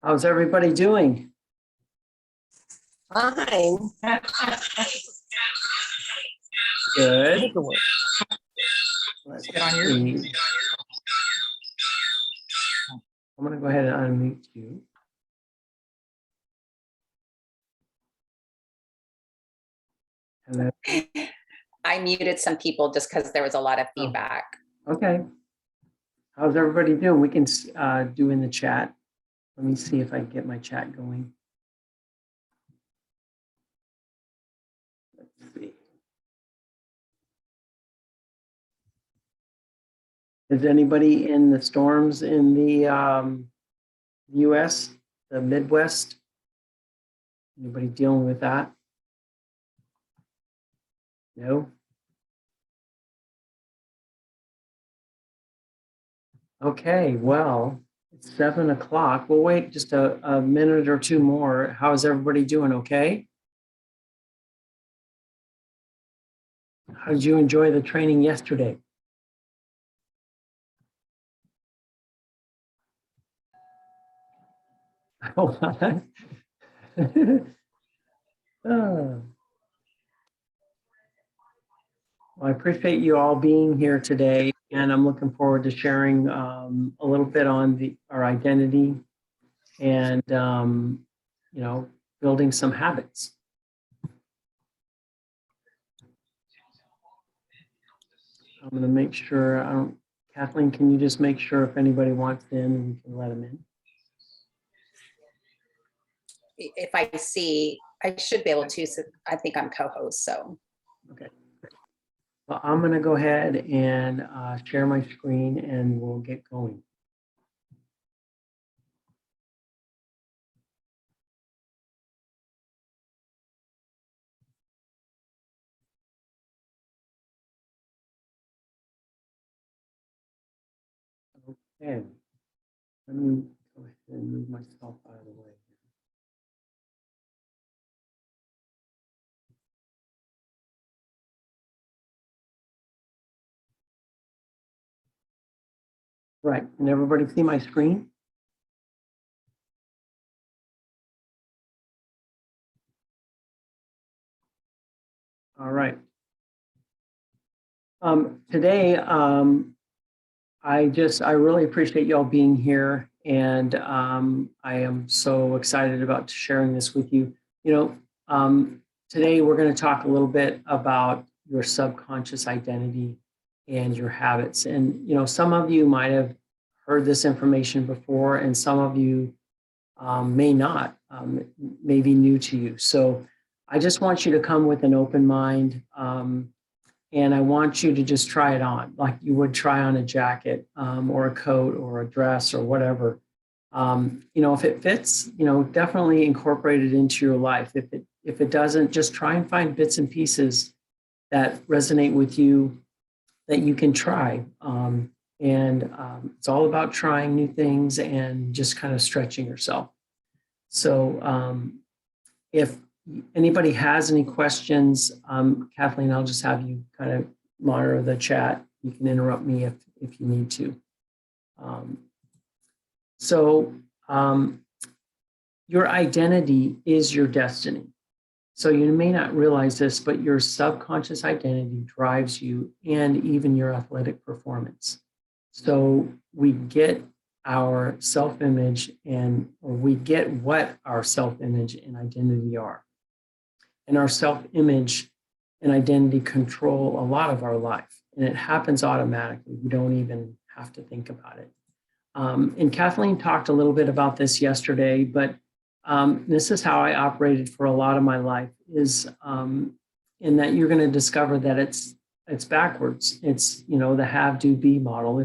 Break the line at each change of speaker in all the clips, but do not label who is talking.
How's everybody doing?
Fine.
Good.
Paperwork.
Let's
Get on your-
see. I'm going to go ahead and unmute you. Hello.
I muted some people just because there was a lot of feedback.
Okay. How's everybody doing? We can do in the chat. Let me see if I can get my chat going. Let's see. Is anybody in the storms in the U.S., the Midwest? Anybody dealing with that? No? Okay, well, it's 7 o'clock. We'll wait just a minute or two more. How's everybody doing? Okay? How did you enjoy the training yesterday? Hold on. Well, I appreciate you all being here today, and I'm looking forward to sharing a little bit on our identity and, building some habits. I'm going to make sure, Kathleen, can you just make sure if anybody wants in, we can let them in?
If I see, I should be able to, so I think I'm co-host, so.
Okay. Well, I'm going to go ahead and share my screen and we'll get going. Okay. Let me go ahead and move myself out of the way. Right, can everybody see my screen? All right. Today, I really appreciate y'all being here, and I am so excited about sharing this with you. Today we're going to talk a little bit about your subconscious identity and your habits. And, some of you might have heard this information before, and some of you may not, may be new to you. So I just want you to come with an open mind, and I want you to just try it on, like you would try on a jacket or a coat or a dress or whatever. If it fits, definitely incorporate it into your life. If it doesn't, just try and find bits and pieces that resonate with you that you can try. It's all about trying new things and just kind of stretching yourself. So if anybody has any questions, Kathleen, I'll just have you kind of monitor the chat. You can interrupt me if you need to. Your identity is your destiny. So you may not realize this, but your subconscious identity drives you and even your athletic performance. So we get our self-image or we get what our self-image and identity are. And our self-image and identity control a lot of our life, and it happens automatically. We don't even have to think about it. And Kathleen talked a little bit about this yesterday, but this is how I operated for a lot of my life, is in that you're going to discover that it's backwards. It's, the have, do, be model.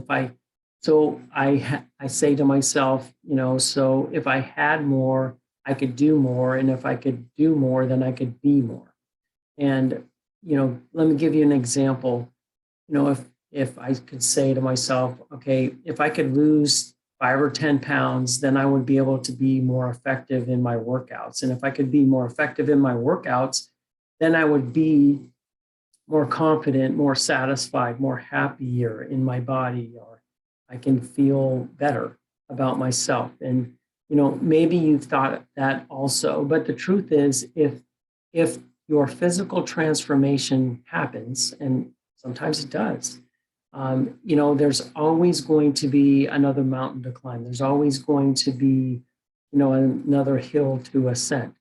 I say to myself, so if I had more, I could do more. And if I could do more, then I could be more. And, let me give you an example. If I could say to myself, okay, if I could lose 5 or 10 pounds, then I would be able to be more effective in my workouts. And if I could be more effective in my workouts, then I would be more confident, more satisfied, more happier in my body, or I can feel better about myself. And, maybe you've thought that also, but the truth is, if your physical transformation happens, and sometimes it does, there's always going to be another mountain to climb. There's always going to be, another hill to ascend.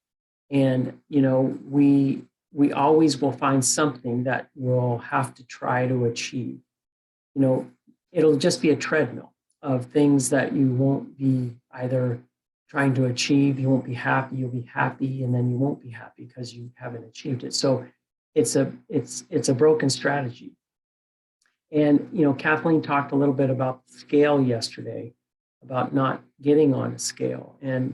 And, we always will find something that we'll have to try to achieve. It'll just be a treadmill of things that you won't be either trying to achieve. You won't be happy. You'll be happy, and then you won't be happy because you haven't achieved it. So it's a broken strategy. And Kathleen talked a little bit about scale yesterday, about not getting on a scale. And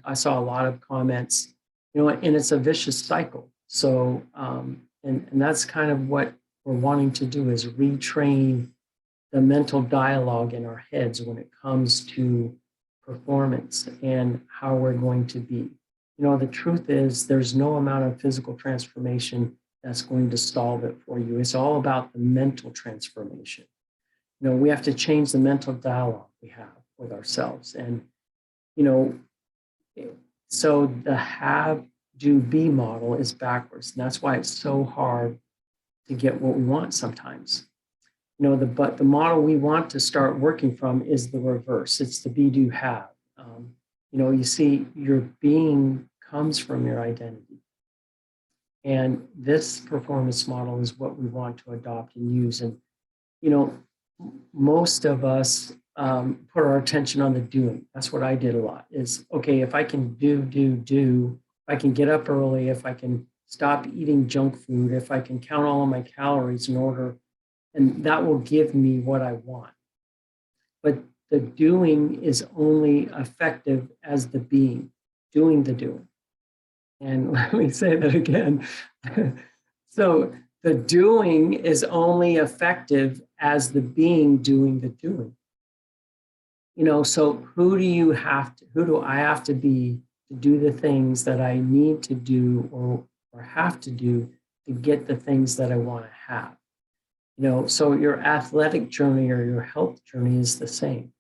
I saw a lot of comments, and it's a vicious cycle. So and that's kind of what we're wanting to do, is retrain the mental dialogue in our heads when it comes to performance and how we're going to be. The truth is, there's no amount of physical transformation that's going to solve it for you. It's all about the mental transformation. We have to change the mental dialogue we have with ourselves. And, so the have, do, be model is backwards. And that's why it's so hard to get what we want sometimes. But the model we want to start working from is the reverse. It's the be, do, have. You see, your being comes from your identity. And this performance model is what we want to adopt and use. And, most of us put our attention on the doing. That's what I did a lot, is, okay, if I can do, if I can get up early, if I can stop eating junk food, if I can count all of my calories in order, and that will give me what I want. But the doing is only effective as the being, doing the doing. And let me say that again. So the doing is only effective as the being doing the doing. So who do I have to be to do the things that I need to do or have to do to get the things that I want to have? So your athletic journey or your health journey is the same.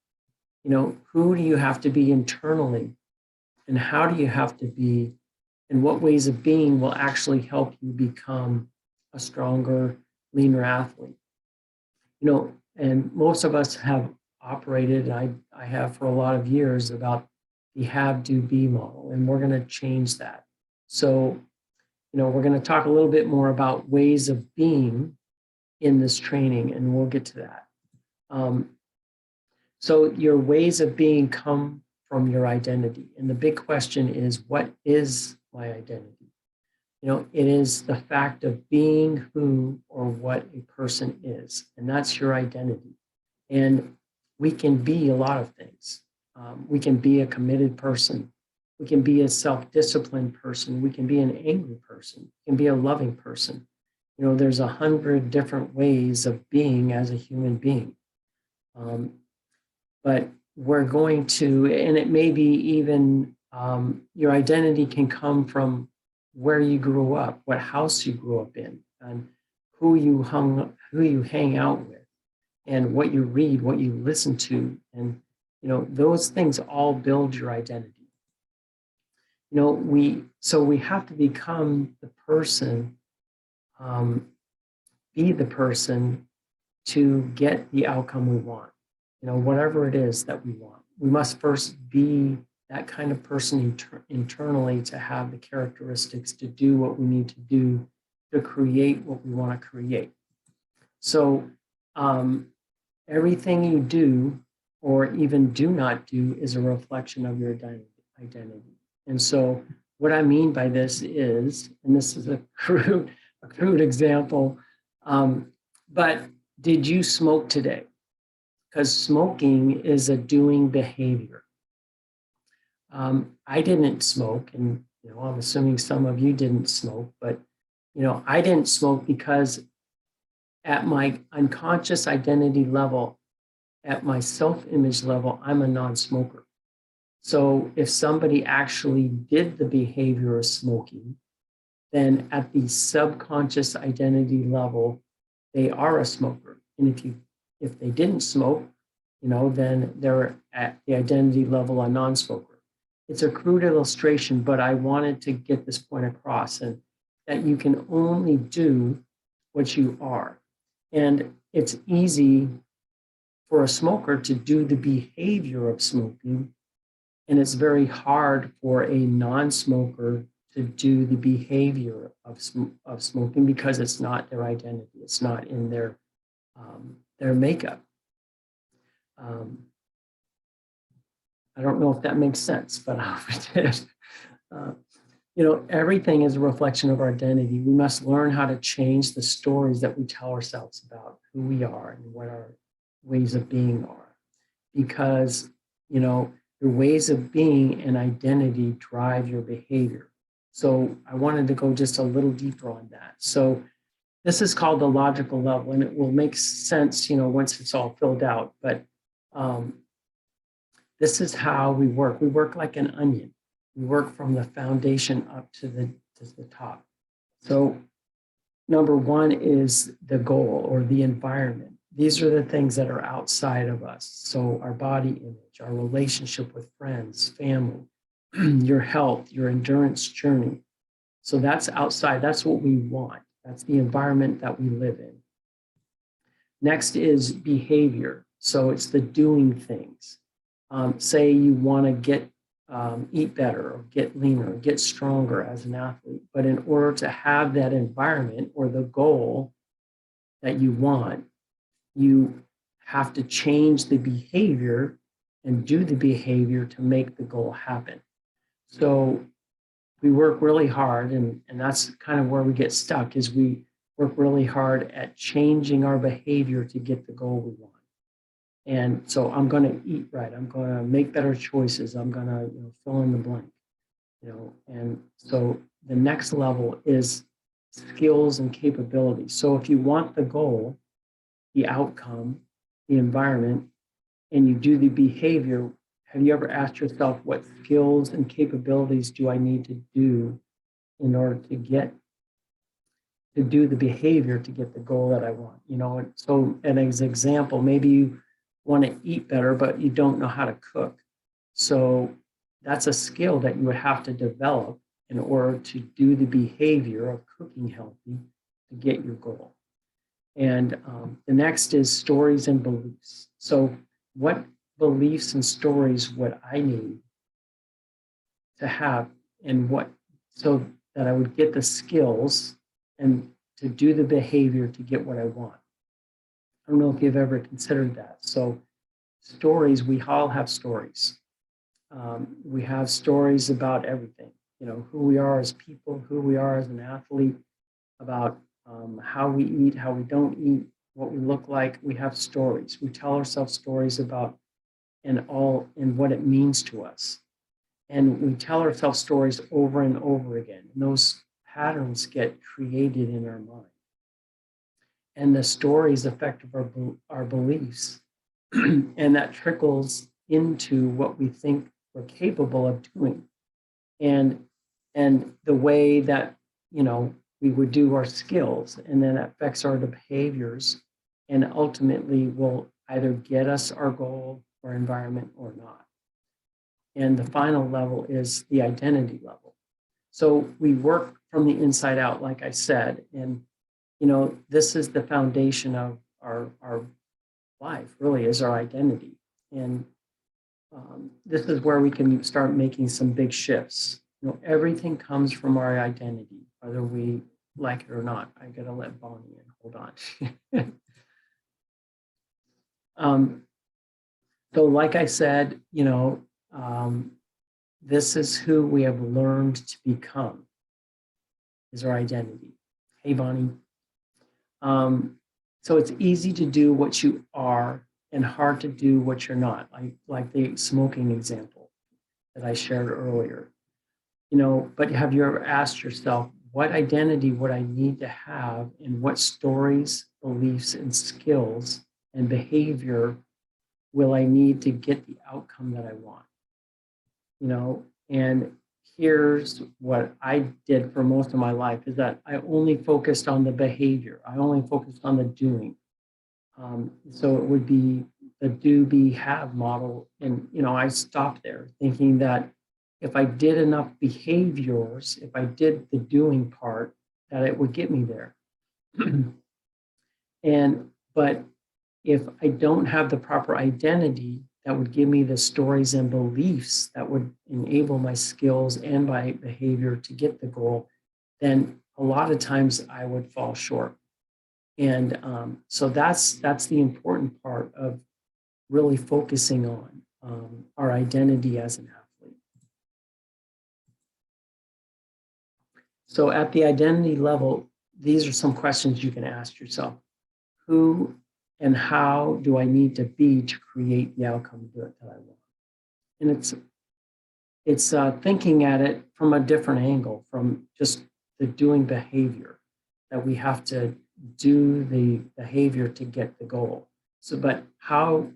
Who do you have to be internally, and how do you have to be, and what ways of being will actually help you become a stronger, leaner athlete? And most of us have operated, and I have for a lot of years, about the have, do, be model, and we're going to change that. So, we're going to talk a little bit more about ways of being in this training, and we'll get to that. So your ways of being come from your identity. And the big question is, what is my identity? It is the fact of being who or what a person is, and that's your identity. And we can be a lot of things. We can be a committed person. We can be a self-disciplined person. We can be an angry person. We can be a loving person. There's 100 different ways of being as a human being. But we're going to, and it may be even, your identity can come from where you grew up, what house you grew up in, and who you hang out with, and what you read, what you listen to. And, those things all build your identity. We have to become the person, be the person to get the outcome we want. Whatever it is that we want, we must first be that kind of person internally to have the characteristics to do what we need to do to create what we want to create. So everything you do or even do not do is a reflection of your identity. And so what I mean by this is, and this is a crude example, but did you smoke today? Because smoking is a doing behavior. I didn't smoke, and I'm assuming some of you didn't smoke, but I didn't smoke because at my unconscious identity level, at my self-image level, I'm a non-smoker. So if somebody actually did the behavior of smoking, then at the subconscious identity level, they are a smoker. And if they didn't smoke, then they're at the identity level a non-smoker. It's a crude illustration, but I wanted to get this point across, and that you can only do what you are. And it's easy for a smoker to do the behavior of smoking, and it's very hard for a non-smoker to do the behavior of smoking because it's not their identity. It's not in their makeup. I don't know if that makes sense, but I hope it did. Everything is a reflection of our identity. We must learn how to change the stories that we tell ourselves about who we are and what our ways of being are. Because, your ways of being and identity drive your behavior. So I wanted to go just a little deeper on that. So this is called the logical level, and it will make sense, once it's all filled out. But this is how we work. We work like an onion. We work from the foundation up to the top. So number one is the goal or the environment. These are the things that are outside of us. So our body image, our relationship with friends, family, your health, your endurance journey. So that's outside. That's what we want. That's the environment that we live in. Next is behavior. So it's the doing things. Say you want to eat better or get leaner, get stronger as an athlete. But in order to have that environment or the goal that you want, you have to change the behavior and do the behavior to make the goal happen. So we work really hard, and that's kind of where we get stuck, is we work really hard at changing our behavior to get the goal we want. And so I'm going to eat right. I'm going to make better choices. I'm going to fill in the blank. And so the next level is skills and capabilities. So if you want the goal, the outcome, the environment, and you do the behavior, have you ever asked yourself, what skills and capabilities do I need to do in order to do the behavior to get the goal that I want? So as an example, maybe you want to eat better, but you don't know how to cook. So that's a skill that you would have to develop in order to do the behavior of cooking healthy to get your goal. And the next is stories and beliefs. So what beliefs and stories would I need to have, and so that I would get the skills and to do the behavior to get what I want? I don't know if you've ever considered that. So stories, we all have stories. We have stories about everything, who we are as people, who we are as an athlete, about how we eat, how we don't eat, what we look like. We have stories. We tell ourselves stories about and what it means to us. And we tell ourselves stories over and over again. And those patterns get created in our mind. And the stories affect our beliefs. And that trickles into what we think we're capable of doing. And the way that, we would do our skills, and then that affects our behaviors, and ultimately will either get us our goal or environment or not. And the final level is the identity level. So we work from the inside out, like I said, and this is the foundation of our life, really, is our identity. And this is where we can start making some big shifts. Everything comes from our identity, whether we like it or not. I gotta let Bonnie in. Hold on. So like I said, this is who we have learned to become, is our identity. Hey, Bonnie. So it's easy to do what you are and hard to do what you're not, like the smoking example that I shared earlier. But have you ever asked yourself, what identity would I need to have, and what stories, beliefs, and skills and behavior will I need to get the outcome that I want? And here's what I did for most of my life, is that I only focused on the behavior. I only focused on the doing. So it would be the do, be, have model. And, I stopped there thinking that if I did enough behaviors, if I did the doing part, that it would get me there. But if I don't have the proper identity that would give me the stories and beliefs that would enable my skills and my behavior to get the goal, then a lot of times I would fall short. And so that's the important part of really focusing on our identity as an athlete. So at the identity level, these are some questions you can ask yourself. Who and how do I need to be to create the outcome that I want? And it's thinking at it from a different angle, from just the doing behavior, that we have to do the behavior to get the goal. So, but how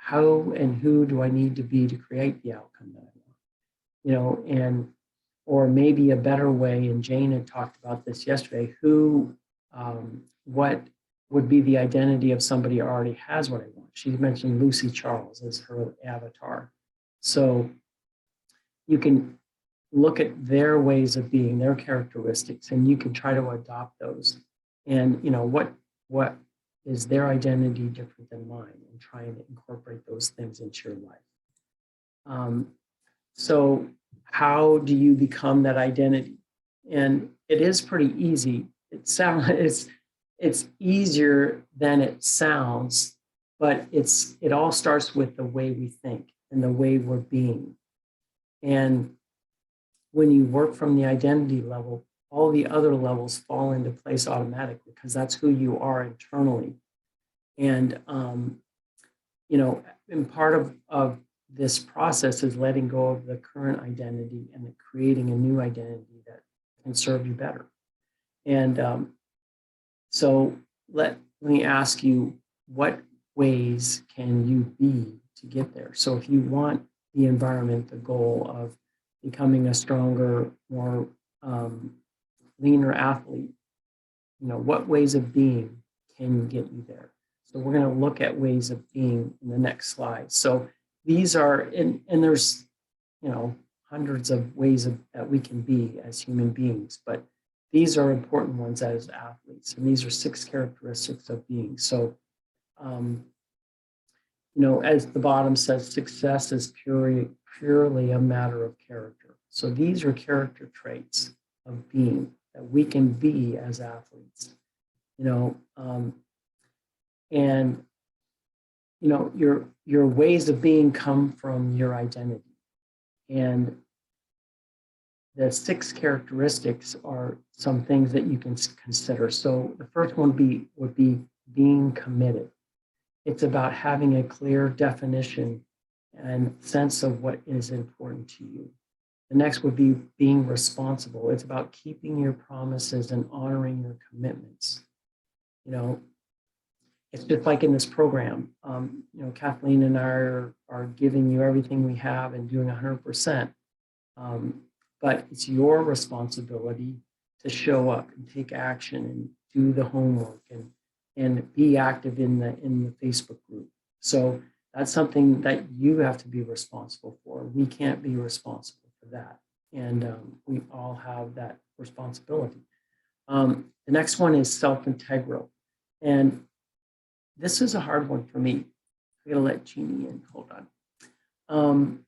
and who do I need to be to create the outcome that I want? And or maybe a better way, and Jane had talked about this yesterday, what would be the identity of somebody who already has what I want? She mentioned Lucy Charles as her avatar. So you can look at their ways of being, their characteristics, and you can try to adopt those. And what is their identity different than mine, and try and incorporate those things into your life. So how do you become that identity? And it is pretty easy. It's easier than it sounds, but it all starts with the way we think and the way we're being. And when you work from the identity level, all the other levels fall into place automatically, because that's who you are internally. And and part of this process is letting go of the current identity and creating a new identity that can serve you better. And so let me ask you, what ways can you be to get there? So if you want the environment, the goal of becoming a stronger, more leaner athlete, what ways of being can get you there? So we're going to look at ways of being in the next slide. So these are, and there's, hundreds of ways that we can be as human beings, but these are important ones as athletes. And these are 6 characteristics of being. So, as the bottom says, success is purely a matter of character. So these are character traits of being that we can be as athletes, and your ways of being come from your identity. And the 6 characteristics are some things that you can consider. So the first one would be being committed. It's about having a clear definition and sense of what is important to you. The next would be being responsible. It's about keeping your promises and honoring your commitments. It's just like in this program, Kathleen and I are giving you everything we have and doing 100%. But it's your responsibility to show up and take action and do the homework and be active in the Facebook group. So that's something that you have to be responsible for. We can't be responsible for that. And we all have that responsibility. The next one is self-integral. And this is a hard one for me. I'm going to let Jeannie in. Hold on.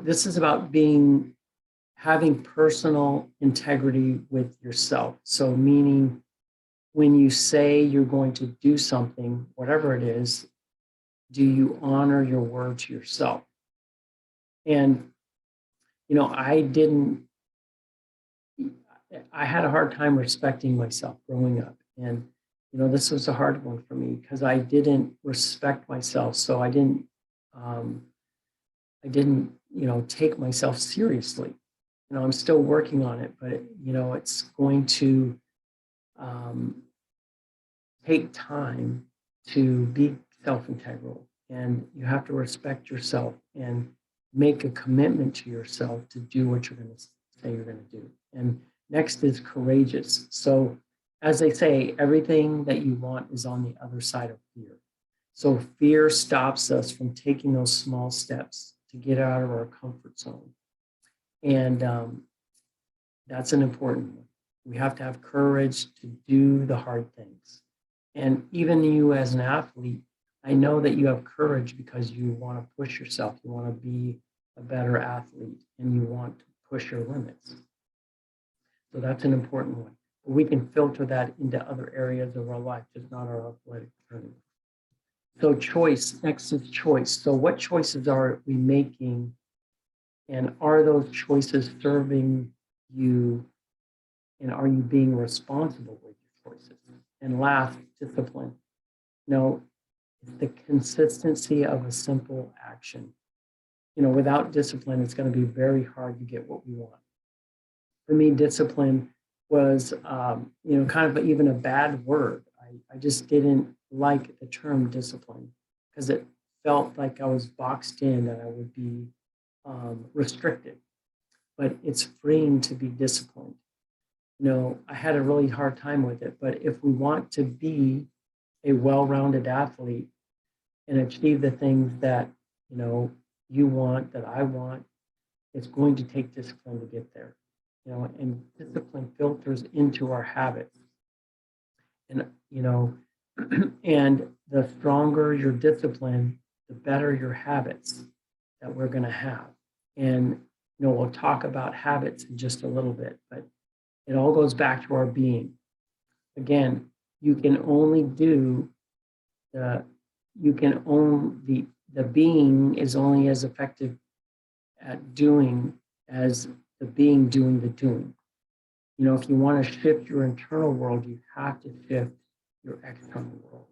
This is about having personal integrity with yourself. So meaning when you say you're going to do something, whatever it is, do you honor your word to yourself? And, I had a hard time respecting myself growing up. And, this was a hard one for me because I didn't respect myself. So I didn't, take myself seriously. I'm still working on it, but it's going to take time to be self-integral, and you have to respect yourself and make a commitment to yourself to do what you're going to say you're going to do. And next is courageous. So as they say, everything that you want is on the other side of fear. So fear stops us from taking those small steps to get out of our comfort zone. And that's an important one. We have to have courage to do the hard things. And even you as an athlete, I know that you have courage because you want to push yourself. You want to be a better athlete and you want to push your limits. So that's an important one. But we can filter that into other areas of our life, just not our athletic journey. So choice, next is choice. So what choices are we making? And are those choices serving you? And are you being responsible with your choices? And last, discipline. No, it's the consistency of a simple action. Without discipline, it's going to be very hard to get what we want. For me, discipline was, kind of even a bad word. I just didn't like the term discipline because it felt like I was boxed in and I would be restricted. But it's freeing to be disciplined. I had a really hard time with it, but if we want to be a well-rounded athlete and achieve the things that, you want, that I want, it's going to take discipline to get there, and discipline filters into our habits. And, and the stronger your discipline, the better your habits that we're going to have. And, we'll talk about habits in just a little bit, but it all goes back to our being. Again, you can only do the being is only as effective at doing as the being doing the doing. If you want to shift your internal world, you have to shift your external world.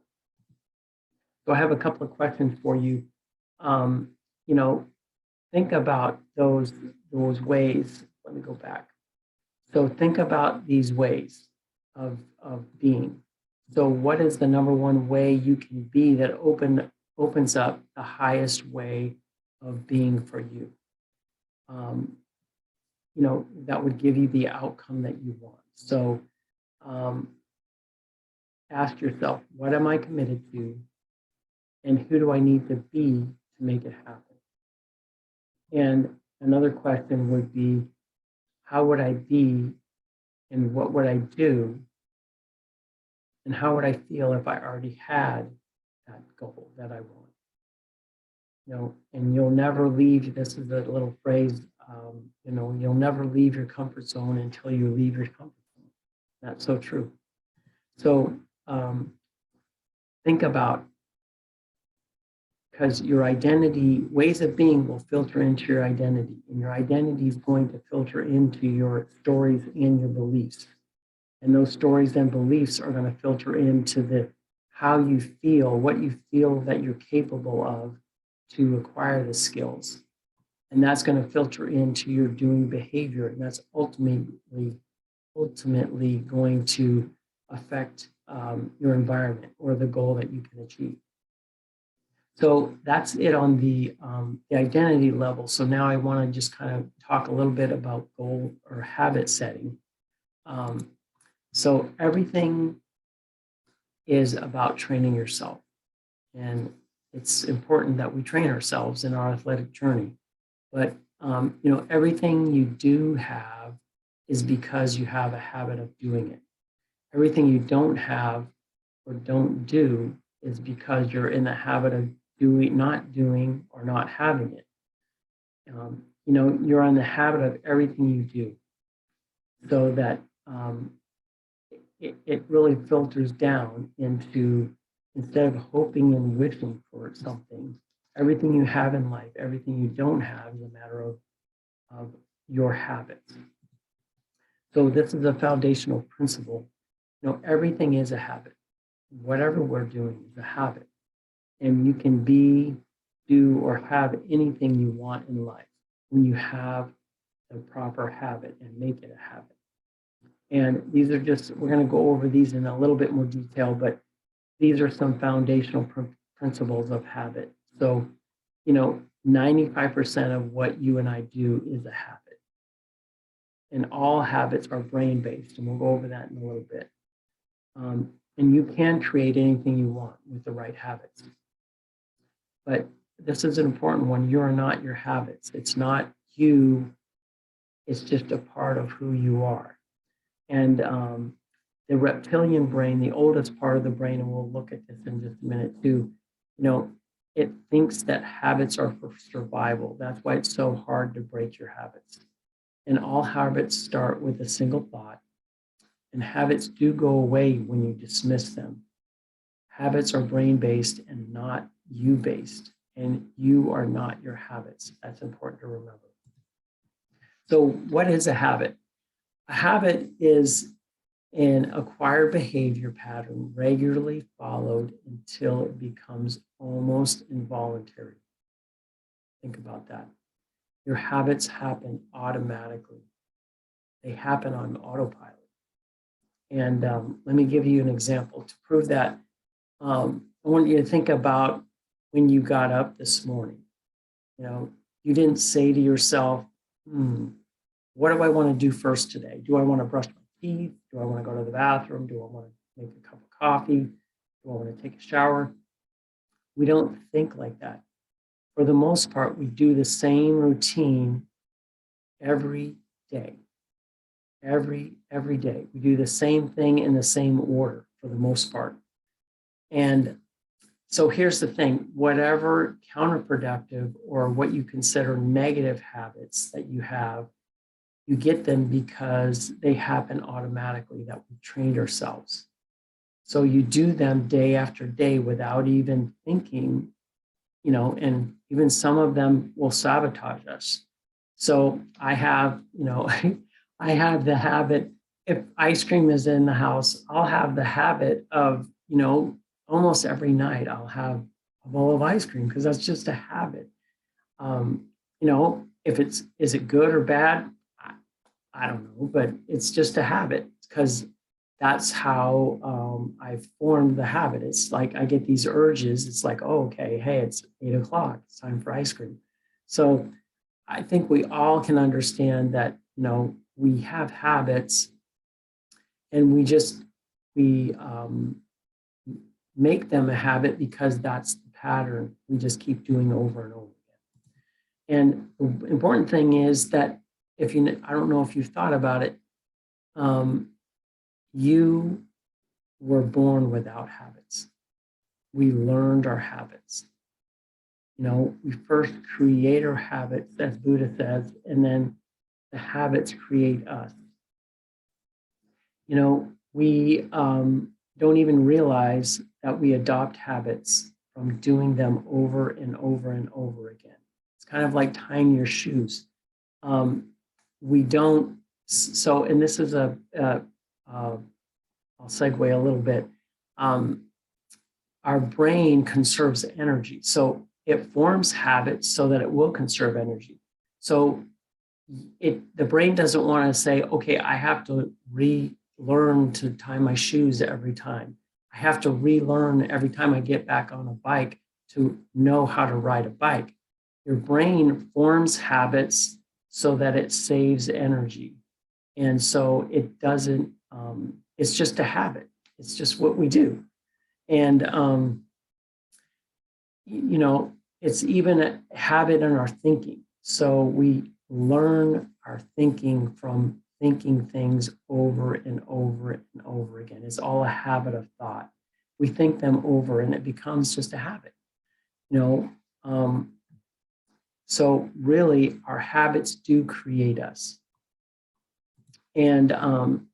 So I have a couple of questions for you. Think about those ways. Let me go back. So think about these ways of being. So what is the number one way you can be that opens up the highest way of being for you? That would give you the outcome that you want. So ask yourself, what am I committed to? And who do I need to be to make it happen? And another question would be, how would I be and what would I do? And how would I feel if I already had that goal that I want? And you'll never leave, this is a little phrase, you'll never leave your comfort zone until you leave your comfort zone. That's so true. So think about, because your identity, ways of being will filter into your identity, and your identity is going to filter into your stories and your beliefs. And those stories and beliefs are going to filter into how you feel, what you feel that you're capable of to acquire the skills. And that's going to filter into your doing behavior. And that's ultimately going to affect your environment or the goal that you can achieve. So that's it on the identity level. So now I want to just kind of talk a little bit about goal or habit setting. So everything is about training yourself. And it's important that we train ourselves in our athletic journey. But, everything you do have is because you have a habit of doing it. Everything you don't have or don't do is because you're in the habit of not doing or not having it. You're in the habit of everything you do, so that it really filters down into, instead of hoping and wishing for something, everything you have in life, everything you don't have is a matter of your habits. So this is a foundational principle. Everything is a habit. Whatever we're doing is a habit. And you can be, do, or have anything you want in life when you have the proper habit and make it a habit. And these are just, we're going to go over these in a little bit more detail, but these are some foundational principles of habit. So, 95% of what you and I do is a habit. And all habits are brain-based, and we'll go over that in a little bit. And you can create anything you want with the right habits. but this is an important one. You are not your habits. It's not you. It's just a part of who you are. And the reptilian brain, the oldest part of the brain, and we'll look at this in just a minute too, it thinks that habits are for survival. That's why it's so hard to break your habits. And all habits start with a single thought, and habits do go away when you dismiss them. Habits are brain-based and not you-based, and you are not your habits. That's important to remember. So what is a habit? A habit is an acquired behavior pattern regularly followed until it becomes almost involuntary. Think about that. Your habits happen automatically. They happen on autopilot. And let me give you an example to prove that. I want you to think about when you got up this morning. You didn't say to yourself, what do I want to do first today? Do I want to brush my teeth? Do I want to go to the bathroom? Do I want to make a cup of coffee? Do I want to take a shower? We don't think like that. For the most part, we do the same routine every day. Every day. We do the same thing in the same order for the most part. And so here's the thing, whatever counterproductive or what you consider negative habits that you have, you get them because they happen automatically, that we trained ourselves. So you do them day after day without even thinking, and even some of them will sabotage us. So I have, I have the habit, if ice cream is in the house, I'll have the habit of, almost every night I'll have a bowl of ice cream because that's just a habit. Is it good or bad? I don't know, but it's just a habit because that's how I've formed the habit. It's like I get these urges. It's like, oh, okay, hey, it's 8 o'clock. It's time for ice cream. So I think we all can understand that, we have habits and we make them a habit because that's the pattern we just keep doing over and over again. And the important thing is that I don't know if you've thought about it, you were born without habits. We learned our habits. We first create our habits, as Buddha says, and then the habits create us. We don't even realize that we adopt habits from doing them over and over and over again. It's kind of like tying your shoes. We don't, so, and this is I'll segue a little bit. Our brain conserves energy. So it forms habits so that it will conserve energy. So the brain doesn't want to say, okay, I have to relearn to tie my shoes every time. I have to relearn every time I get back on a bike to know how to ride a bike. Your brain forms habits so that it saves energy. And so it doesn't, it's just a habit. It's just what we do. And, it's even a habit in our thinking. So we learn our thinking from thinking things over and over and over again. It's all a habit of thought. We think them over and it becomes just a habit. So really our habits do create us. And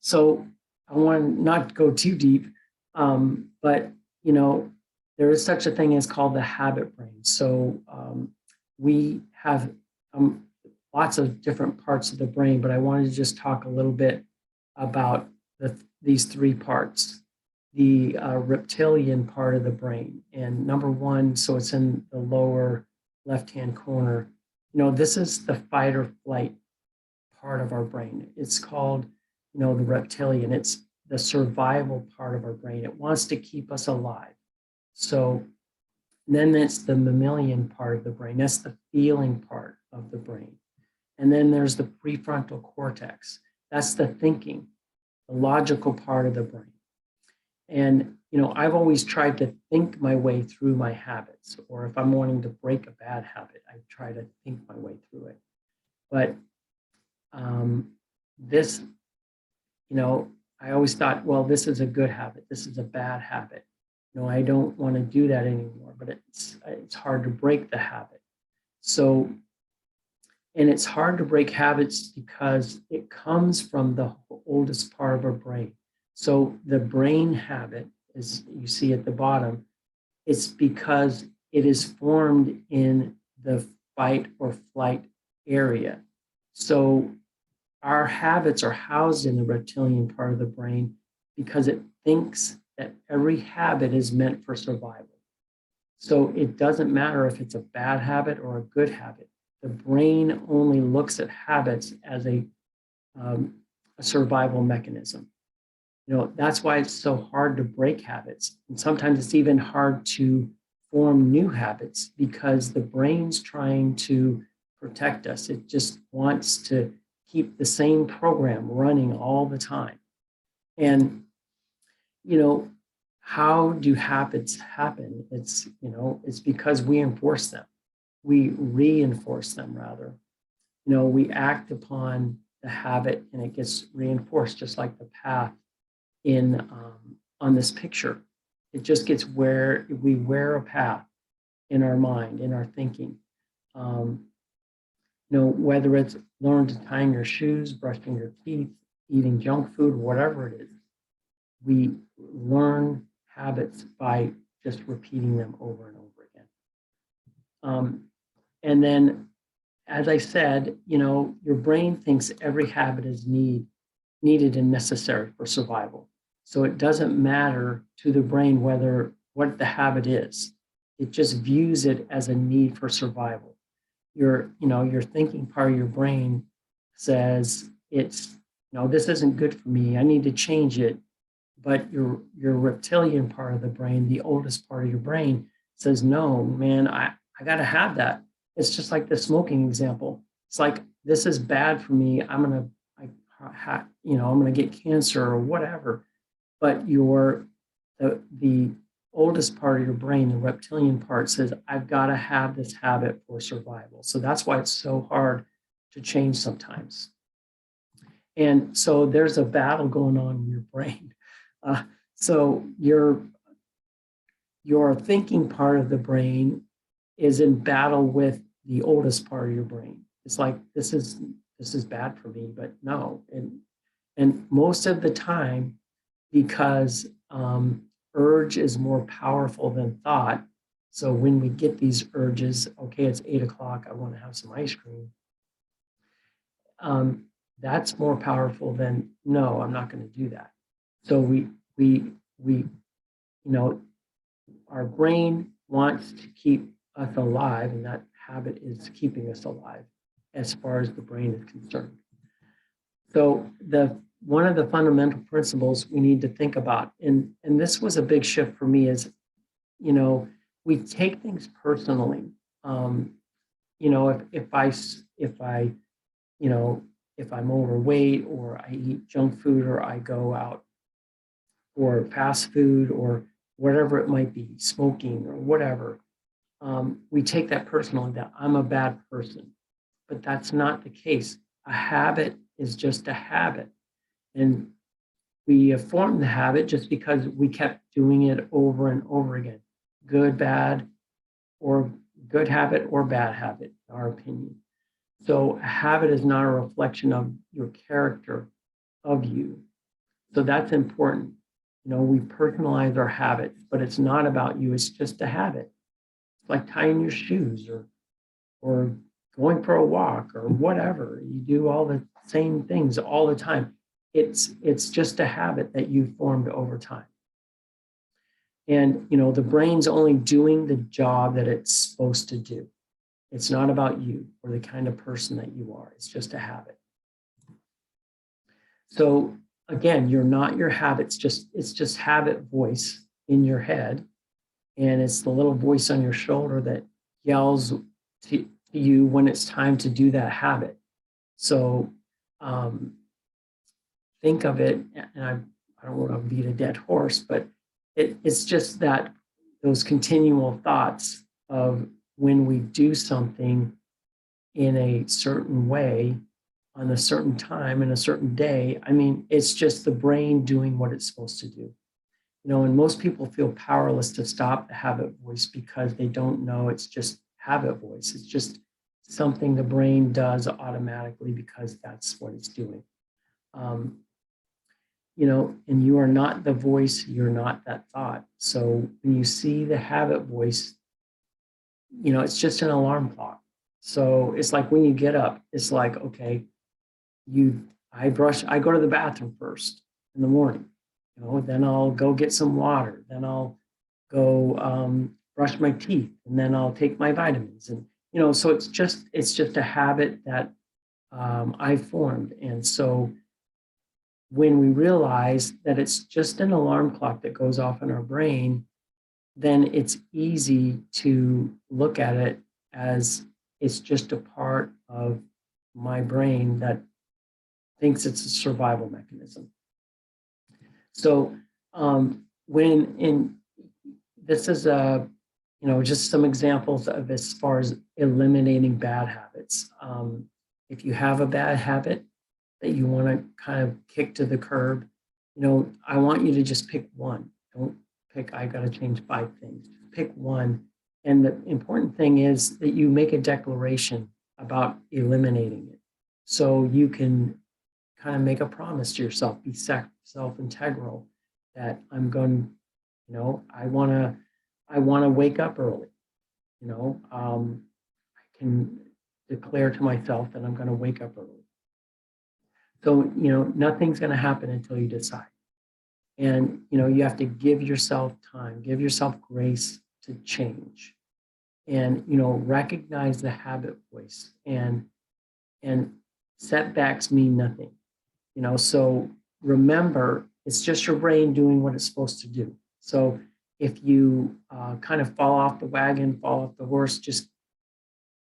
so I want to not go too deep, but there is such a thing as called the habit brain. So we have lots of different parts of the brain, but I wanted to just talk a little bit about these three parts. The reptilian part of the brain, and number one, so it's in the lower left-hand corner. This is the fight or flight part of our brain. It's called, the reptilian. It's the survival part of our brain. It wants to keep us alive. So then that's the mammalian part of the brain. That's the feeling part of the brain. And then there's the prefrontal cortex. That's the thinking, the logical part of the brain. And, you know, I've always tried to think my way through my habits, or if I'm wanting to break a bad habit, I try to think my way through it. But this, you know, I always thought, well, this is a good habit. This is a bad habit. No, I don't want to do that anymore, but it's hard to break the habit. So, and it's hard to break habits because it comes from the oldest part of our brain. So the brain habit, as you see at the bottom, it's because it is formed in the fight or flight area. So our habits are housed in the reptilian part of the brain because it thinks that every habit is meant for survival. So it doesn't matter if it's a bad habit or a good habit. The brain only looks at habits as a survival mechanism. You know, that's why it's so hard to break habits. And sometimes it's even hard to form new habits because the brain's trying to protect us. It just wants to keep the same program running all the time. And, you know, how do habits happen? It's, you know, it's because we enforce them. We reinforce them rather. You know, we act upon the habit and it gets reinforced just like the path in on this picture. It just gets where we wear a path in our mind, in our thinking. You know, whether it's learn to tying your shoes, brushing your teeth, eating junk food, whatever it is, we learn habits by just repeating them over and over again. And then, as I said, you know, your brain thinks every habit is needed and necessary for survival. So it doesn't matter to the brain what the habit is. It just views it as a need for survival. Your thinking part of your brain says this isn't good for me. I need to change it. But your reptilian part of the brain, the oldest part of your brain, says, no, man, I got to have that. It's just like the smoking example. It's like, this is bad for me. I'm gonna get cancer or whatever. But the oldest part of your brain, the reptilian part, says, I've got to have this habit for survival. So that's why it's so hard to change sometimes. And so there's a battle going on in your brain. So your thinking part of the brain is in battle with the oldest part of your brain. It's like, this is bad for me, but no. And most of the time, because urge is more powerful than thought. So when we get these urges, okay, it's 8 o'clock, I want to have some ice cream. That's more powerful than, no, I'm not going to do that. So our brain wants to keep us alive, and that habit is keeping us alive as far as the brain is concerned. So one of the fundamental principles we need to think about, and this was a big shift for me, is, you know, we take things personally. You know, if I'm overweight, or I eat junk food, or I go out for fast food, or whatever it might be, smoking or whatever, we take that personally, that I'm a bad person. But that's not the case. A habit is just a habit. And we have formed the habit just because we kept doing it over and over again. Good, bad, or good habit or bad habit, in our opinion. So a habit is not a reflection of your character, of you. So that's important. You know, we personalize our habits, but it's not about you. It's just a habit. It's like tying your shoes, or going for a walk, or whatever. You do all the same things all the time. It's just a habit that you formed over time. And, you know, the brain's only doing the job that it's supposed to do. It's not about you or the kind of person that you are. It's just a habit. So again, you're not your habits. It's just habit voice in your head. And it's the little voice on your shoulder that yells to you when it's time to do that habit. So think of it, and I don't want to beat a dead horse, but it's just that those continual thoughts of when we do something in a certain way on a certain time in a certain day. I mean, it's just the brain doing what it's supposed to do. And most people feel powerless to stop the habit voice because they don't know it's just habit voice. It's just something the brain does automatically because that's what it's doing. Um, and you are not the voice, you're not that thought. So when you see the habit voice, it's just an alarm clock. So it's like when you get up, it's like, okay, I go to the bathroom first in the morning, then I'll go get some water, then I'll go brush my teeth, and then I'll take my vitamins. And, so it's just a habit that I formed. And so when we realize that it's just an alarm clock that goes off in our brain, then it's easy to look at it as it's just a part of my brain that thinks it's a survival mechanism. So this is just some examples of as far as eliminating bad habits. If you have a bad habit that you want to kind of kick to the curb, I want you to just pick one. Don't pick, I got to change 5 things. Pick one. And the important thing is that you make a declaration about eliminating it. So you can kind of make a promise to yourself, be self-integral, that I'm going, I want to wake up early. I can declare to myself that I'm going to wake up early. So, nothing's going to happen until you decide. And, you have to give yourself time, give yourself grace to change. And, recognize the habit voice, and setbacks mean nothing. So remember, it's just your brain doing what it's supposed to do. So if you kind of fall off the wagon, fall off the horse, just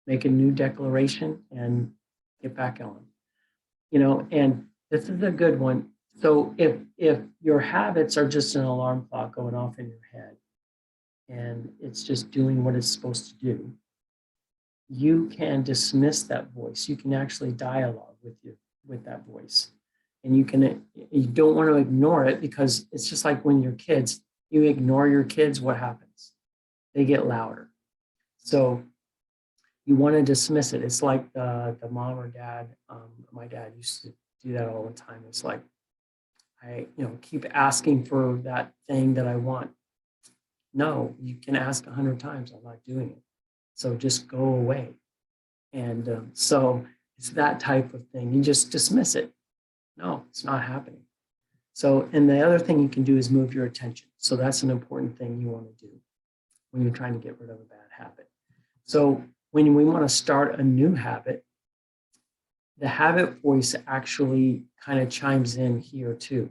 make a new declaration and get back on. And this is a good one. So if your habits are just an alarm clock going off in your head, and it's just doing what it's supposed to do, you can dismiss that voice. You can actually dialogue with that voice. And you don't want to ignore it, because it's just like when you're kids, you ignore your kids, what happens? They get louder. So you want to dismiss it. It's like the mom or dad. My dad used to do that all the time. It's like, I keep asking for that thing that I want. No, you can ask 100 times. I'm not doing it. So just go away. And so it's that type of thing. You just dismiss it. No, it's not happening. So, and the other thing you can do is move your attention. So that's an important thing you want to do when you're trying to get rid of a bad habit. So when we want to start a new habit, the habit voice actually kind of chimes in here too,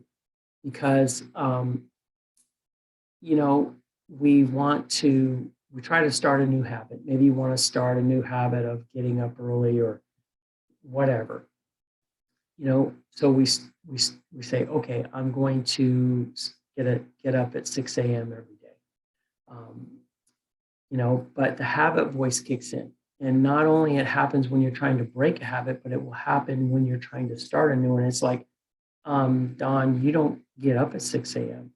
because, we try to start a new habit. Maybe you want to start a new habit of getting up early or whatever. So we say, okay, I'm going to get up at 6 a.m. every day. But the habit voice kicks in. And not only it happens when you're trying to break a habit, but it will happen when you're trying to start a new one. It's like, Don, you don't get up at 6 a.m.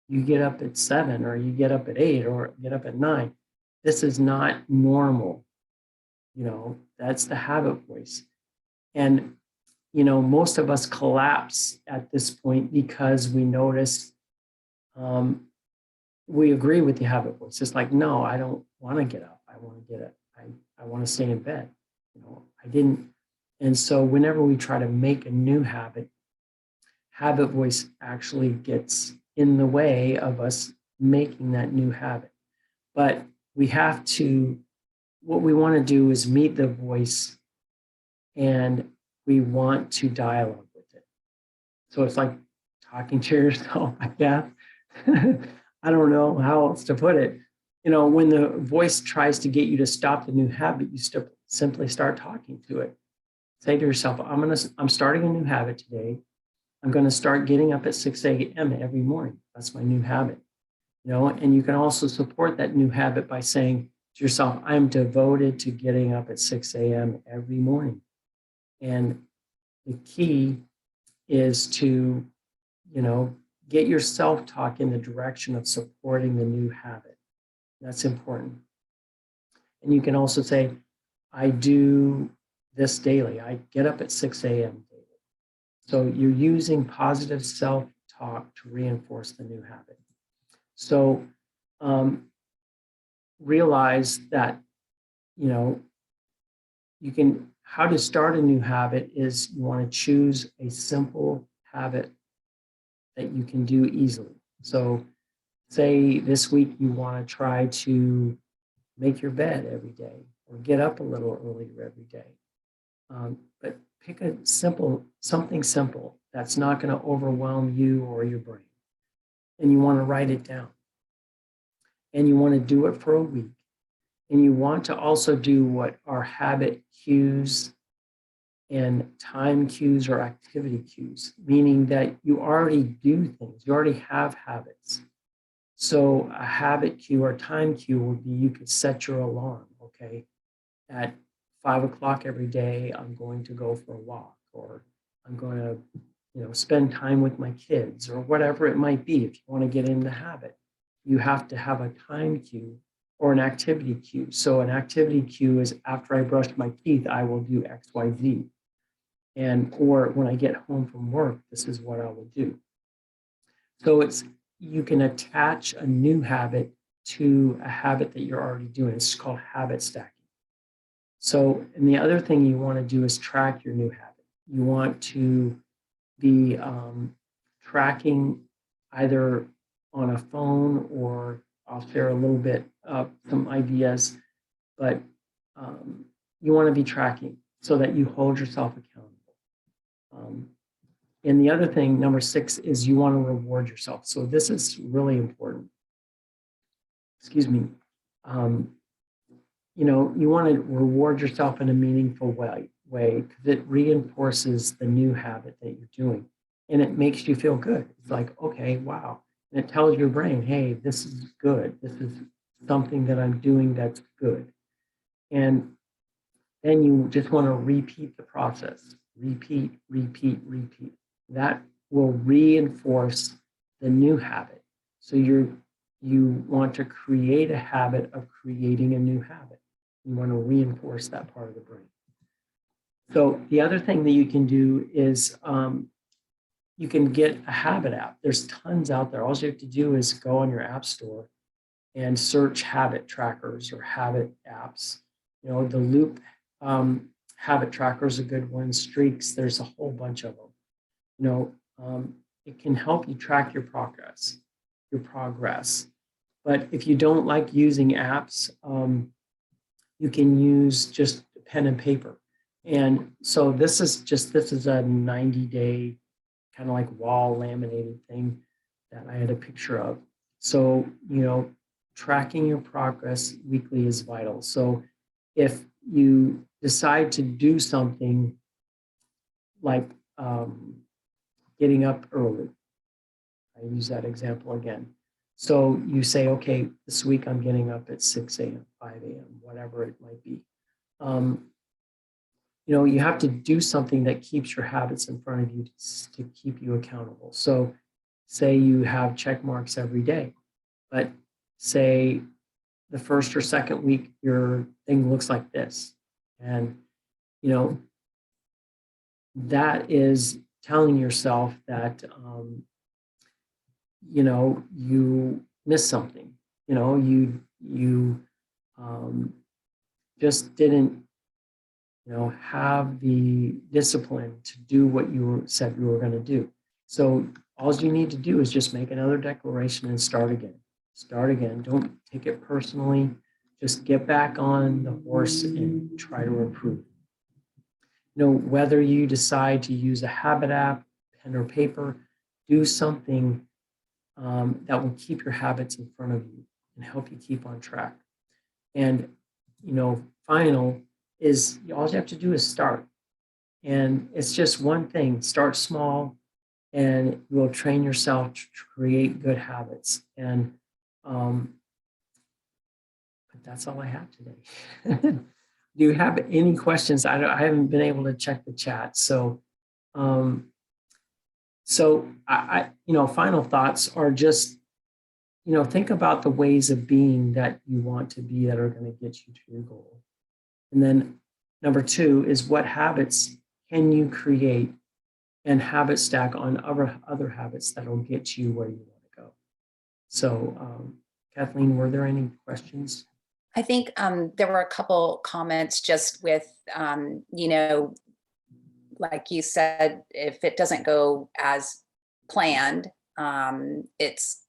You get up at 7, or you get up at 8, or get up at 9. This is not normal. That's the habit voice. And most of us collapse at this point because we notice we agree with the habit voice. It's like, no, I don't want to get up. I want to get up. I want to stay in bed. I didn't. And so whenever we try to make a new habit voice actually gets in the way of us making that new habit. But what we want to do is meet the voice, and we want to dialogue with it. So it's like talking to yourself, I guess. I don't know how else to put it. When the voice tries to get you to stop the new habit, you simply start talking to it. Say to yourself, I'm starting a new habit today. I'm going to start getting up at 6 a.m. every morning. That's my new habit. And you can also support that new habit by saying to yourself, I'm devoted to getting up at 6 a.m. every morning. And the key is to, get your self-talk in the direction of supporting the new habit. That's important. And you can also say, I do this daily. I get up at 6 a.m. daily. So you're using positive self-talk to reinforce the new habit. So realize that, how to start a new habit is you want to choose a simple habit that you can do easily. So say this week you want to try to make your bed every day or get up a little earlier every day. But pick something simple that's not going to overwhelm you or your brain. And you want to write it down. And you want to do it for a week. And you want to also do what are habit cues and time cues or activity cues, meaning that you already do things, you already have habits. So a habit cue or time cue would be you could set your alarm, okay? At 5 o'clock every day, I'm going to go for a walk, or I'm going to, spend time with my kids, or whatever it might be. If you want to get in the habit, you have to have a time cue or an activity cue. So an activity cue is after I brush my teeth, I will do X, Y, Z. Or when I get home from work, this is what I will do. So you can attach a new habit to a habit that you're already doing. It's called habit stacking. So, and the other thing you want to do is track your new habit. You want to be tracking either on a phone, or I'll share a little bit of some ideas, but you want to be tracking so that you hold yourself accountable. And the other thing, number 6, is you want to reward yourself. So this is really important. Excuse me. You want to reward yourself in a meaningful way because it reinforces the new habit that you're doing. And it makes you feel good. It's like, okay, wow. And it tells your brain, hey, this is good. This is something that I'm doing that's good. And then you just want to repeat the process. Repeat, repeat, repeat. That will reinforce the new habit. So you want to create a habit of creating a new habit. You want to reinforce that part of the brain. So the other thing that you can do is you can get a habit app. There's tons out there. All you have to do is go on your app store and search habit trackers or habit apps. The Loop habit tracker is a good one. Streaks, there's a whole bunch of them. It can help you track your progress. But if you don't like using apps, you can use just pen and paper. And so this is a 90-day kind of like wall laminated thing that I had a picture of. So, tracking your progress weekly is vital. So if you decide to do something like getting up early, I use that example again. So you say, okay, this week I'm getting up at 6 a.m., 5 a.m., whatever it might be. You have to do something that keeps your habits in front of you to keep you accountable. So say you have check marks every day, but say the first or second week, your thing looks like this. And, that is telling yourself that, you missed something. You just didn't, have the discipline to do what you said you were going to do. So all you need to do is just make another declaration and start again. Start again. Don't take it personally. Just get back on the horse and try to improve. Whether you decide to use a habit app, pen or paper, do something that will keep your habits in front of you and help you keep on track. And, final is all you have to do is start. And it's just one thing. Start small and you will train yourself to create good habits. And But that's all I have today. Do you have any questions? I haven't been able to check the chat. So, final thoughts are just, think about the ways of being that you want to be that are going to get you to your goal. And then number two is, what habits can you create and habit stack on other habits that will get you where you want to go? So, Kathleen, were there any questions?
I think there were a couple comments just with, like you said, if it doesn't go as planned, it's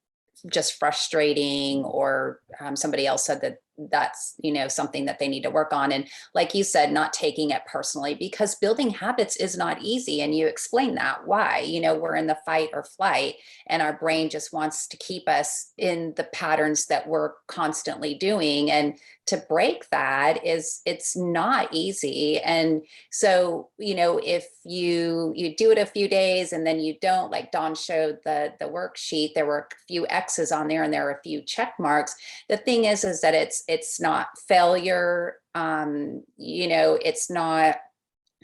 just frustrating, or somebody else said that that's something that they need to work on. And like you said, not taking it personally, because building habits is not easy. And you explain that why we're in the fight or flight, and our brain just wants to keep us in the patterns that we're constantly doing. And to break that it's not easy. And so if you do it a few days and then you don't, like Dawn showed the worksheet, there were a few X's on there and there are a few check marks. The thing is that it's not failure. It's not,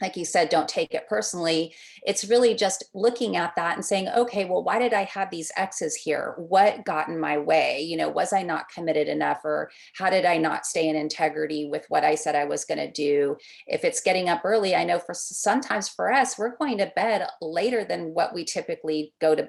like you said, don't take it personally. It's really just looking at that and saying, okay, well, why did I have these X's here? What got in my way? Was I not committed enough? Or how did I not stay in integrity with what I said I was going to do? If it's getting up early, I know sometimes for us, we're going to bed later than what we typically go to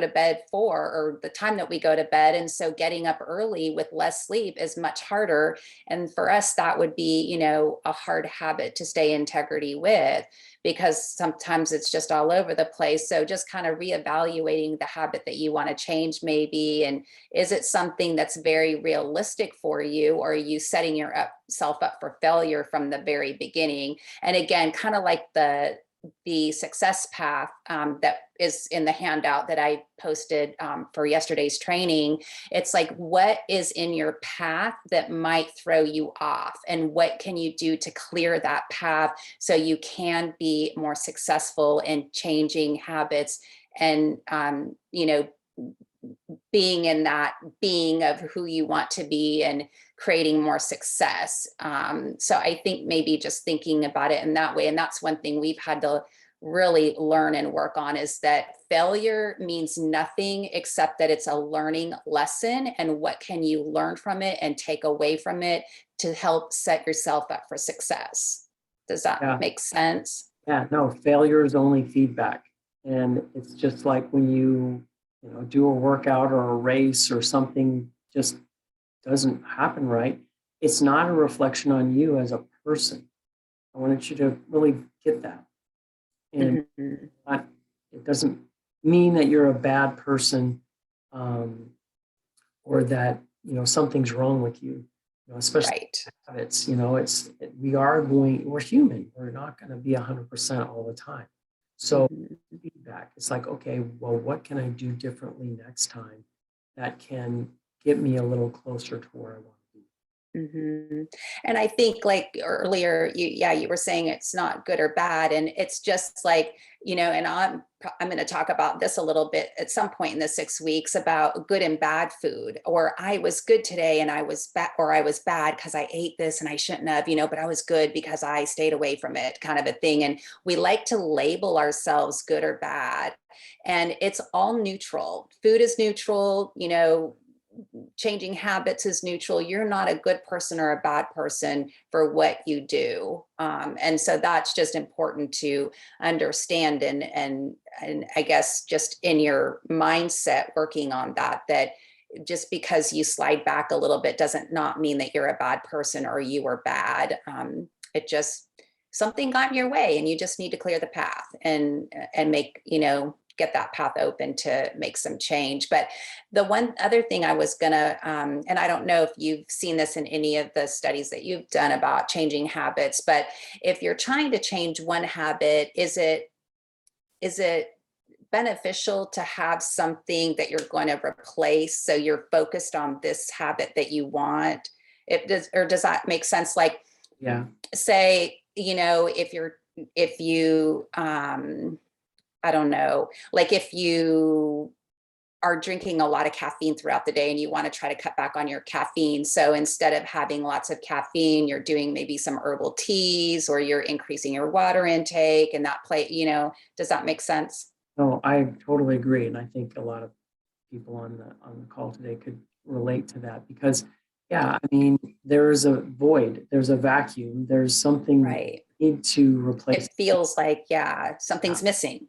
bed for, or the time that we go to bed. And so getting up early with less sleep is much harder. And for us, that would be, a hard habit to stay in integrity with, because sometimes it's just all over the place. So just kind of reevaluating the habit that you want to change maybe. And is it something that's very realistic for you, or are you setting yourself up for failure from the very beginning? And again, kind of like the success path that is in the handout that I posted for yesterday's training. It's like, what is in your path that might throw you off, and what can you do to clear that path so you can be more successful in changing habits and being in that being of who you want to be and creating more success. So I think maybe just thinking about it in that way. And that's one thing we've had to really learn and work on, is that failure means nothing except that it's a learning lesson. And what can you learn from it and take away from it to help set yourself up for success? Does that make sense?
Yeah, no, failure is only feedback. And it's just like when you do a workout or a race or something just doesn't happen right, it's not a reflection on you as a person. I wanted you to really get that. And it doesn't mean that you're a bad person, or that something's wrong with you. Especially habits. We're human. We're not going to be 100% all the time. So feedback, it's like, okay, well, what can I do differently next time that can get me a little closer to where I want to be?
And I think, like earlier, you were saying it's not good or bad, and it's just like, and I'm going to talk about this a little bit at some point in the 6 weeks about good and bad food, or I was good today and I was bad, or I was bad because I ate this and I shouldn't have, but I was good because I stayed away from it, kind of a thing. And we like to label ourselves good or bad, and it's all neutral. Food is neutral, changing habits is neutral. You're not a good person or a bad person for what you do. And so that's just important to understand, and I guess just in your mindset, working on that just because you slide back a little bit doesn't not mean that you're a bad person or you were bad. It just, something got in your way and you just need to clear the path and make, get that path open to make some change. But the one other thing I was gonna, and I don't know if you've seen this in any of the studies that you've done about changing habits, but if you're trying to change one habit, is it beneficial to have something that you're going to replace so you're focused on this habit that you want? Does that make sense? Like, say, if you I don't know, like if you are drinking a lot of caffeine throughout the day and you want to try to cut back on your caffeine. So instead of having lots of caffeine, you're doing maybe some herbal teas, or you're increasing your water intake, and that play, does that make sense?
No, I totally agree. And I think a lot of people on the call today could relate to that because, yeah, I mean, there is a void, there's a vacuum, there's something
Right.
you need to replace.
It feels like, yeah, something's missing.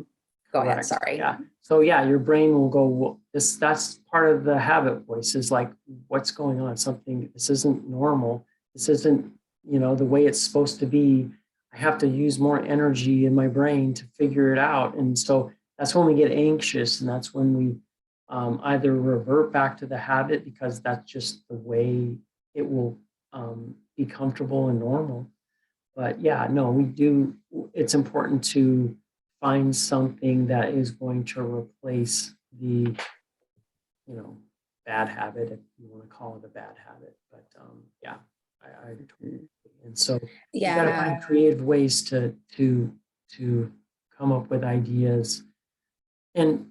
Go ahead,
Correct.
sorry.
Yeah. So yeah, your brain will go, well, that's part of the habit voice is like, what's going on? This isn't normal. This isn't, the way it's supposed to be. I have to use more energy in my brain to figure it out. And so that's when we get anxious, and that's when we either revert back to the habit because that's just the way it will be comfortable and normal. But yeah, no, we do. It's important to find something that is going to replace the, bad habit, if you want to call it a bad habit. But yeah, I totally agree. And so you got to
Yeah.
find creative ways to come up with ideas. And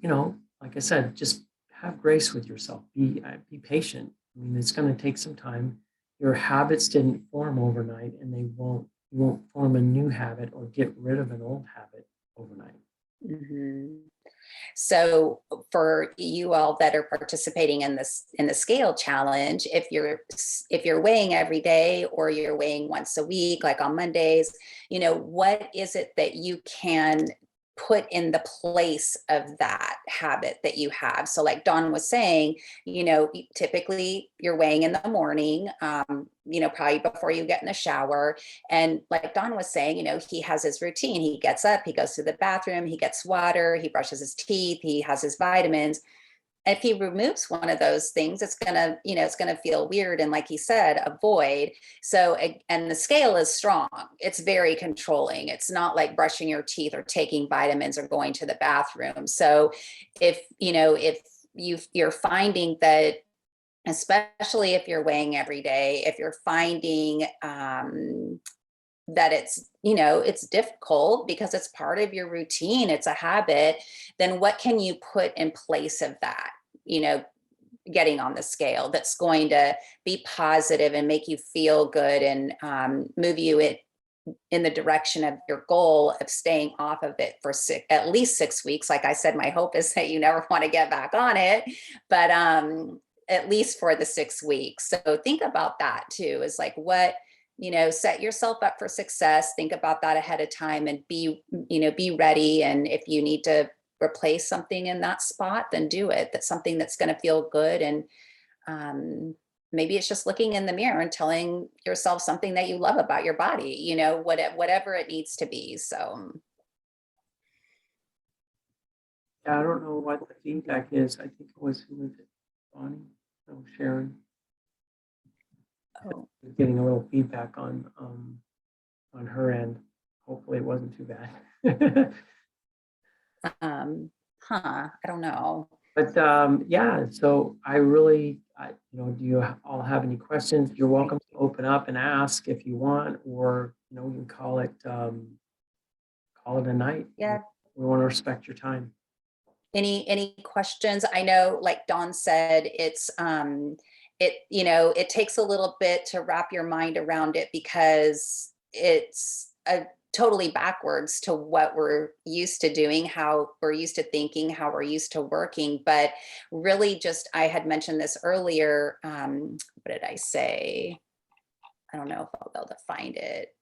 like I said, just have grace with yourself. Be patient. I mean, it's going to take some time. Your habits didn't form overnight, and you won't form a new habit or get rid of an old habit overnight.
Mhm. So for you all that are participating in the scale challenge, if you're weighing every day or you're weighing once a week, like on Mondays, what is it that you can put in the place of that habit that you have? So like Dawn was saying, typically you're weighing in the morning, probably before you get in the shower. And like Don was saying, he has his routine. He gets up, he goes to the bathroom, he gets water, he brushes his teeth, he has his vitamins. If he removes one of those things, it's gonna feel weird. And like he said, a void. So, and the scale is strong. It's very controlling. It's not like brushing your teeth or taking vitamins or going to the bathroom. So if you're finding that, especially if you're weighing every day, if you're finding that it's difficult because it's part of your routine, it's a habit, then what can you put in place of that, getting on the scale, that's going to be positive and make you feel good and move you in the direction of your goal of staying off of it for at least 6 weeks. Like I said, my hope is that you never want to get back on it, but at least for the 6 weeks. So think about that too, is like what, set yourself up for success. Think about that ahead of time and be ready. And if you need to replace something in that spot, then do it. That's something that's going to feel good. And maybe it's just looking in the mirror and telling yourself something that you love about your body, whatever it needs to be. So
Yeah, I don't know what the feedback is. I think it was, who was it? Bonnie? No, Sharon.
oh,
Getting a little feedback on her end. Hopefully it wasn't too bad.
I don't know.
But yeah, so do you all have any questions? You're welcome to open up and ask if you want, or you can call it a night.
Yeah.
We want to respect your time.
Any questions? I know, like Dawn said, it takes a little bit to wrap your mind around it because it's totally backwards to what we're used to doing, how we're used to thinking, how we're used to working. But really, just, I had mentioned this earlier. What did I say? I don't know if I'll be able to find it.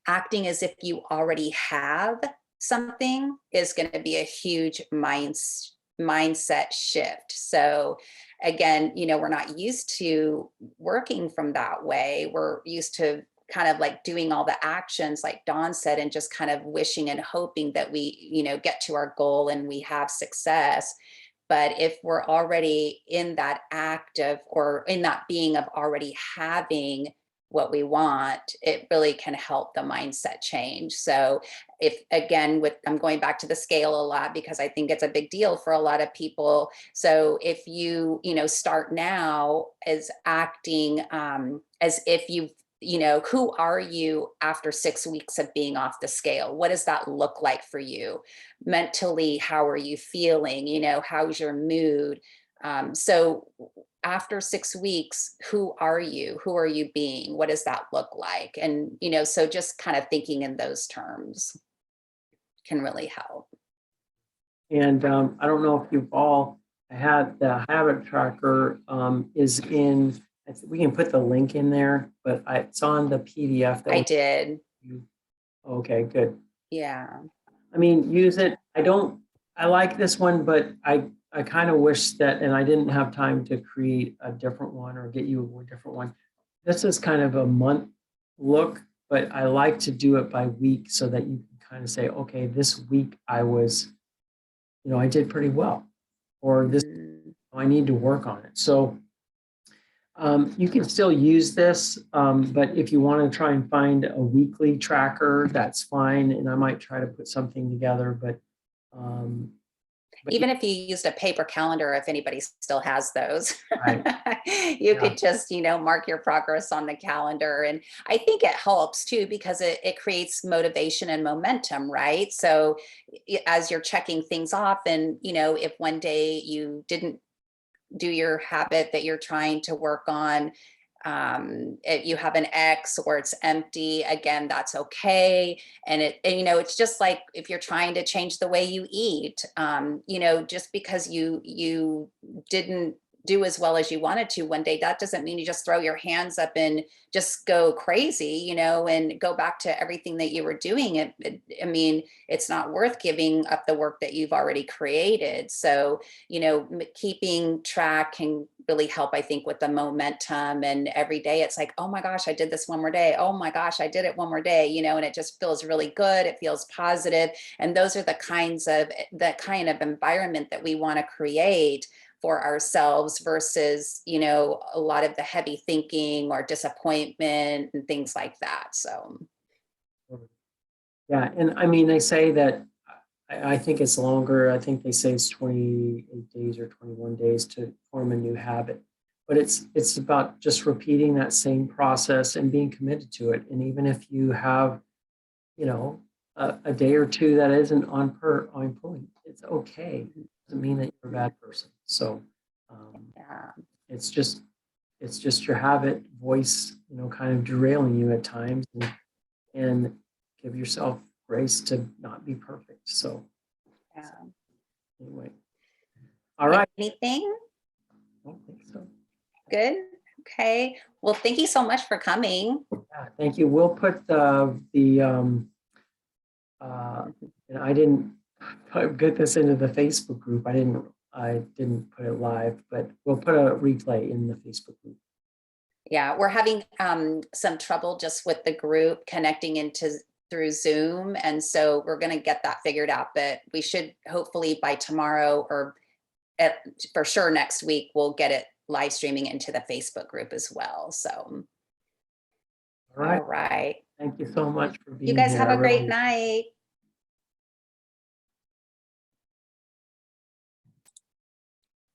Acting as if you already have something is going to be a huge mindset shift. So again, we're not used to working from that way. We're used to kind of like doing all the actions like Dawn said, and just kind of wishing and hoping that we, get to our goal and we have success. But if we're already in that act of, or in that being of already having what we want, it really can help the mindset change. So if, again, I'm going back to the scale a lot because I think it's a big deal for a lot of people. So if you, start now as acting as if you've who are you after 6 weeks of being off the scale? What does that look like for you? Mentally, how are you feeling? How's your mood? So after 6 weeks, who are you? Who are you being? What does that look like? And, so just kind of thinking in those terms can really help.
And I don't know if you've all had the habit tracker is in, we can put the link in there, but it's on the PDF.
I did.
Okay, good.
Yeah.
I mean, use it. I like this one, but I kind of wish that, and I didn't have time to create a different one or get you a different one. This is kind of a month look, but I like to do it by week so that you can kind of say, okay, this week I was, I did pretty well, or this, I need to work on it. So you can still use this, but if you want to try and find a weekly tracker, that's fine. And I might try to put something together, but
even if you used a paper calendar, if anybody still has those,
right.
you could just, mark your progress on the calendar. And I think it helps too, because it creates motivation and momentum, right? So as you're checking things off, and, if one day you didn't do your habit that you're trying to work on, if you have an X or it's empty, again, that's okay. And it's just like if you're trying to change the way you eat, just because you didn't do as well as you wanted to one day, that doesn't mean you just throw your hands up and just go crazy, and go back to everything that you were doing. I mean, it's not worth giving up the work that you've already created. So, keeping track can really help, I think, with the momentum. And every day it's like, oh my gosh, I did this one more day. Oh my gosh, I did it one more day, and it just feels really good. It feels positive. And those are the kind of environment that we want to create for ourselves versus, a lot of the heavy thinking or disappointment and things like that. So.
Yeah. And I mean, they say that, I think it's longer. I think they say it's 28 days or 21 days to form a new habit, but it's about just repeating that same process and being committed to it. And even if you have, a day or two that isn't on point, it's okay. It doesn't mean that you're a bad person. So
Yeah.
it's just your habit voice, kind of derailing you at times, and give yourself grace to not be perfect. So
Yeah.
anyway, all right.
Anything?
I don't think so.
Good. Okay. Well, thank you so much for coming.
Yeah, thank you. We'll put and I didn't get this into the Facebook group. I didn't put it live, but we'll put a replay in the Facebook group.
Yeah, we're having some trouble just with the group connecting through Zoom. And so we're going to get that figured out, but we should hopefully by tomorrow or for sure next week, we'll get it live streaming into the Facebook group as well. So,
all right.
all right.
Thank you so much for being
You guys
here.
have a great night.